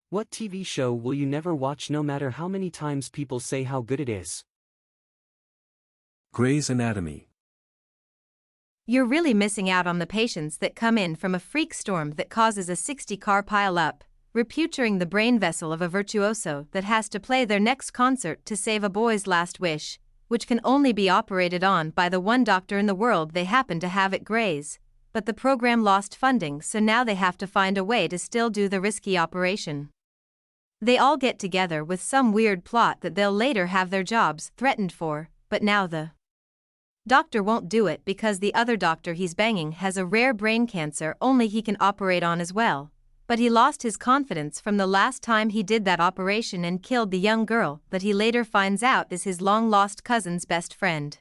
What TV show will you never watch no matter how many times people say how good it is? Grey's Anatomy. You're really missing out on the patients that come in from a freak storm that causes a 60-car pile-up, rupturing the brain vessel of a virtuoso that has to play their next concert to save a boy's last wish, which can only be operated on by the one doctor in the world they happen to have at Grey's. But the program lost funding, so now they have to find a way to still do the risky operation. They all get together with some weird plot that they'll later have their jobs threatened for, but now the doctor won't do it because the other doctor he's banging has a rare brain cancer only he can operate on as well. But he lost his confidence from the last time he did that operation and killed the young girl that he later finds out is his long-lost cousin's best friend.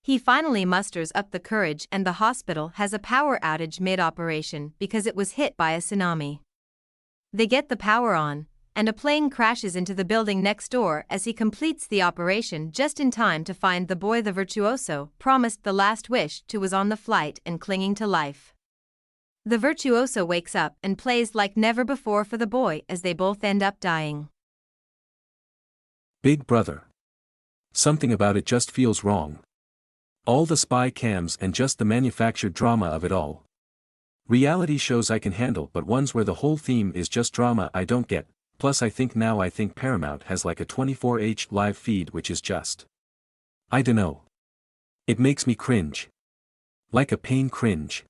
He finally musters up the courage and the hospital has a power outage mid-operation because it was hit by a tsunami. They get the power on, and a plane crashes into the building next door as he completes the operation just in time to find the boy the virtuoso promised the last wish to was on the flight and clinging to life. The virtuoso wakes up and plays like never before for the boy as they both end up dying. Big Brother. Something about it just feels wrong. All the spy cams and just the manufactured drama of it all. Reality shows I can handle, but ones where the whole theme is just drama I don't get. Plus I think Paramount has like a 24H live feed which is just, I dunno. It makes me cringe. Like a pain cringe.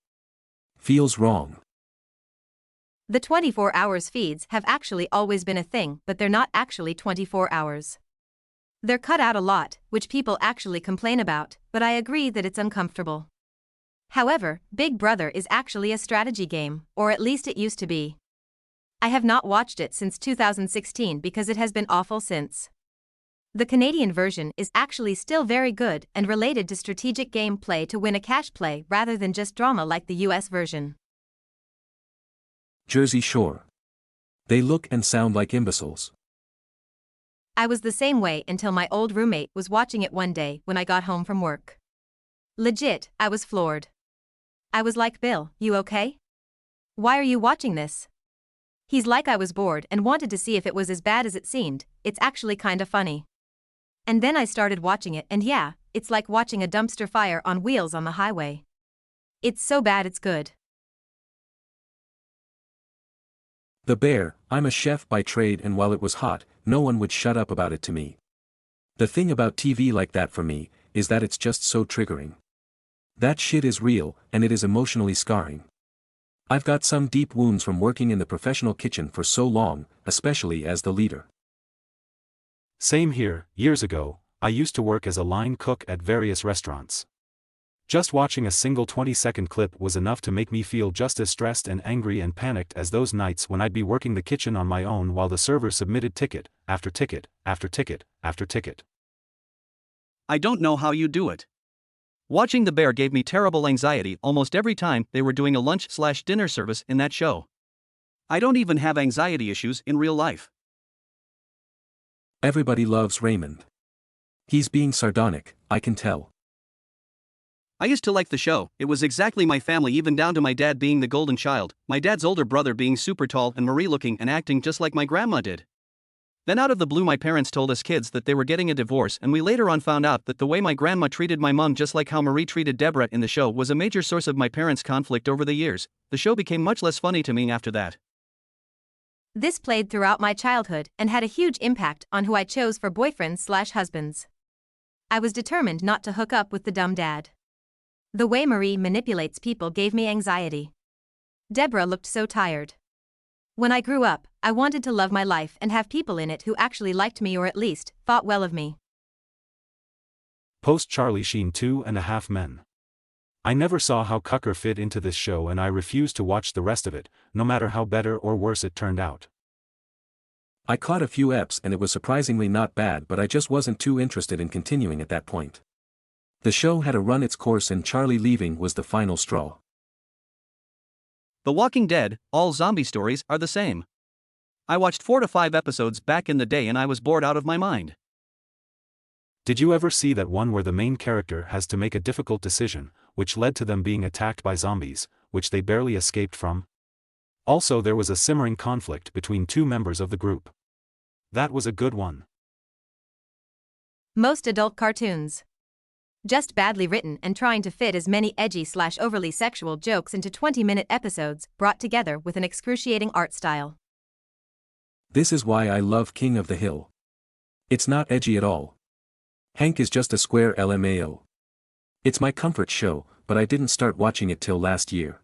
Feels wrong. The 24 hours feeds have actually always been a thing, but they're not actually 24 hours. They're cut out a lot, which people actually complain about, but I agree that it's uncomfortable. However, Big Brother is actually a strategy game, or at least it used to be. I have not watched it since 2016 because it has been awful since. The Canadian version is actually still very good and related to strategic gameplay to win a cash play rather than just drama like the US version. Jersey Shore. They look and sound like imbeciles. I was the same way until my old roommate was watching it one day when I got home from work. Legit, I was floored. I was like, Bill, you okay? Why are you watching this? He's like, I was bored and wanted to see if it was as bad as it seemed. It's actually kinda funny. And then I started watching it and yeah, it's like watching a dumpster fire on wheels on the highway. It's so bad it's good. The Bear. I'm a chef by trade, and while it was hot, no one would shut up about it to me. The thing about TV like that for me, is that it's just so triggering. That shit is real, and it is emotionally scarring. I've got some deep wounds from working in the professional kitchen for so long, especially as the leader. Same here. Years ago, I used to work as a line cook at various restaurants. Just watching a single 20-second clip was enough to make me feel just as stressed and angry and panicked as those nights when I'd be working the kitchen on my own while the server submitted ticket after ticket after ticket after ticket. I don't know how you do it. Watching The Bear gave me terrible anxiety almost every time they were doing a lunch/dinner service in that show. I don't even have anxiety issues in real life. Everybody loves Raymond. He's being sardonic, I can tell. I used to like the show. It was exactly my family, even down to my dad being the golden child, my dad's older brother being super tall and Marie looking and acting just like my grandma did. Then out of the blue my parents told us kids that they were getting a divorce, and we later on found out that the way my grandma treated my mom, just like how Marie treated Deborah in the show, was a major source of my parents' conflict over the years. The show became much less funny to me after that. This played throughout my childhood and had a huge impact on who I chose for boyfriends/husbands. I was determined not to hook up with the dumb dad. The way Marie manipulates people gave me anxiety. Deborah looked so tired. When I grew up, I wanted to love my life and have people in it who actually liked me or at least thought well of me. Post-Charlie Sheen 2.5 Men. I never saw how Cucker fit into this show, and I refused to watch the rest of it, no matter how better or worse it turned out. I caught a few eps and it was surprisingly not bad, but I just wasn't too interested in continuing at that point. The show had to run its course and Charlie leaving was the final straw. The Walking Dead, all zombie stories are the same. I watched 4 to 5 episodes back in the day and I was bored out of my mind. Did you ever see that one where the main character has to make a difficult decision, which led to them being attacked by zombies, which they barely escaped from? Also, there was a simmering conflict between two members of the group. That was a good one. Most adult cartoons. Just badly written and trying to fit as many edgy/overly sexual jokes into 20-minute episodes, brought together with an excruciating art style. This is why I love King of the Hill. It's not edgy at all. Hank is just a square LMAO. It's my comfort show, but I didn't start watching it till last year.